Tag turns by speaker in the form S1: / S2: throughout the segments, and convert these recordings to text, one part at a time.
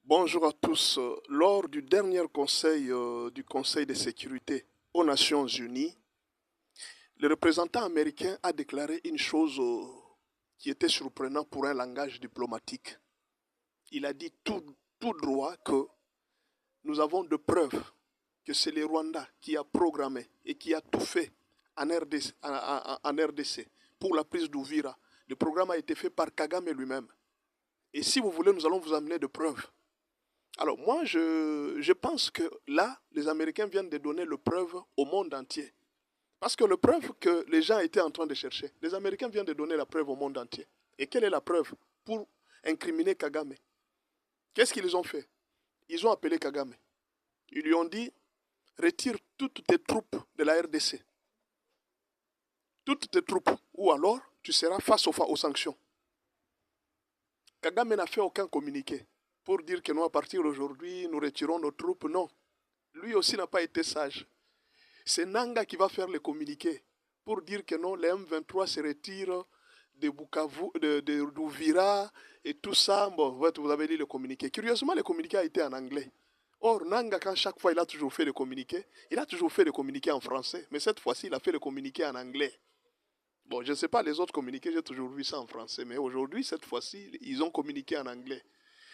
S1: Bonjour à tous. Lors du dernier conseil du Conseil de sécurité aux Nations Unies, le représentant américain a déclaré une chose qui était surprenante pour un langage diplomatique. Il a dit tout droit que nous avons de preuves que c'est le Rwanda qui a programmé et qui a tout fait en RDC pour la prise d'Ouvira. Le programme a été fait par Kagame lui-même. Et si vous voulez, nous allons vous amener de preuves. Alors moi, je pense que là, les Américains viennent de donner le preuve au monde entier. Parce que le preuve que les gens étaient en train de chercher, les Américains viennent de donner la preuve au monde entier. Et quelle est la preuve pour incriminer Kagame? Qu'est-ce qu'ils ont fait? Ils ont appelé Kagame. Ils lui ont dit, retire toutes tes troupes de la RDC. Toutes tes troupes. Ou alors, tu seras face aux sanctions. Kagame n'a fait aucun communiqué pour dire que nous, à partir d'aujourd'hui, nous retirons nos troupes. Non. Lui aussi n'a pas été sage. C'est Nanga qui va faire le communiqué pour dire que non, les M23 se retirent de Bukavu, d'Ouvira et tout ça. Bon, vous avez dit le communiqué. Curieusement, le communiqué a été en anglais. Or, Nanga, quand chaque fois il a toujours fait le communiqué, il a toujours fait le communiqué en français. Mais cette fois-ci, il a fait le communiqué en anglais. Bon, je ne sais pas les autres communiqués, j'ai toujours vu ça en français. Mais aujourd'hui, cette fois-ci, ils ont communiqué en anglais.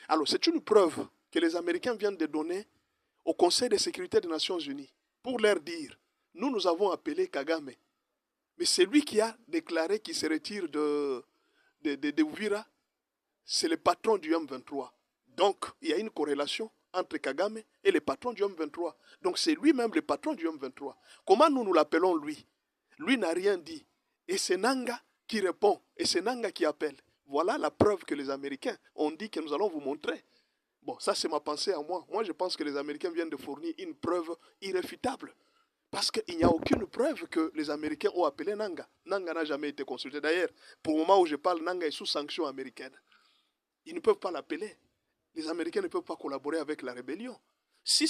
S1: Alors, c'est une preuve que les Américains viennent de donner au Conseil de sécurité des Nations Unies pour leur dire, nous avons appelé Kagame, mais c'est lui qui a déclaré qu'il se retire de Uvira, c'est le patron du M23. Donc, il y a une corrélation entre Kagame et le patron du M23. Donc, c'est lui-même le patron du M23. Comment nous l'appelons lui? Lui n'a rien dit. Et c'est Nanga qui répond, et c'est Nanga qui appelle. Voilà la preuve que les Américains ont dit que nous allons vous montrer. Bon, ça c'est ma pensée à moi. Moi, je pense que les Américains viennent de fournir une preuve irréfutable. Parce qu'il n'y a aucune preuve que les Américains ont appelé Nanga. Nanga n'a jamais été consulté. D'ailleurs, pour le moment où je parle, Nanga est sous sanction américaine. Ils ne peuvent pas l'appeler. Les Américains ne peuvent pas collaborer avec la rébellion. Si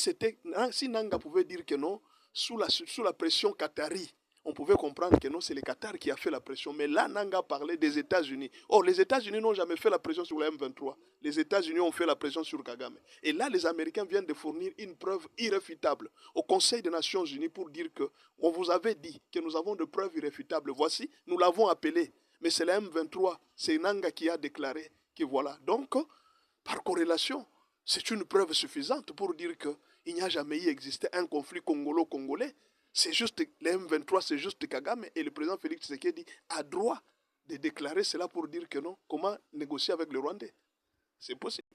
S1: Nanga pouvait dire que non, sous la pression qatari, on pouvait comprendre que non, c'est le Qatar qui a fait la pression. Mais là, Nanga parlait des États-Unis. Or, les États-Unis n'ont jamais fait la pression sur la M23. Les États-Unis ont fait la pression sur Kagame. Et là, les Américains viennent de fournir une preuve irréfutable au Conseil des Nations Unies pour dire que on vous avait dit que nous avons de preuves irréfutables. Voici, nous l'avons appelé. Mais c'est la M23, c'est Nanga qui a déclaré que voilà. Donc, par corrélation, c'est une preuve suffisante pour dire qu'il n'y a jamais existé un conflit congolo-congolais. C'est juste, les M23, c'est juste Kagame et le président Félix Tshisekedi a droit de déclarer cela pour dire que non. Comment négocier avec le Rwandais? C'est possible.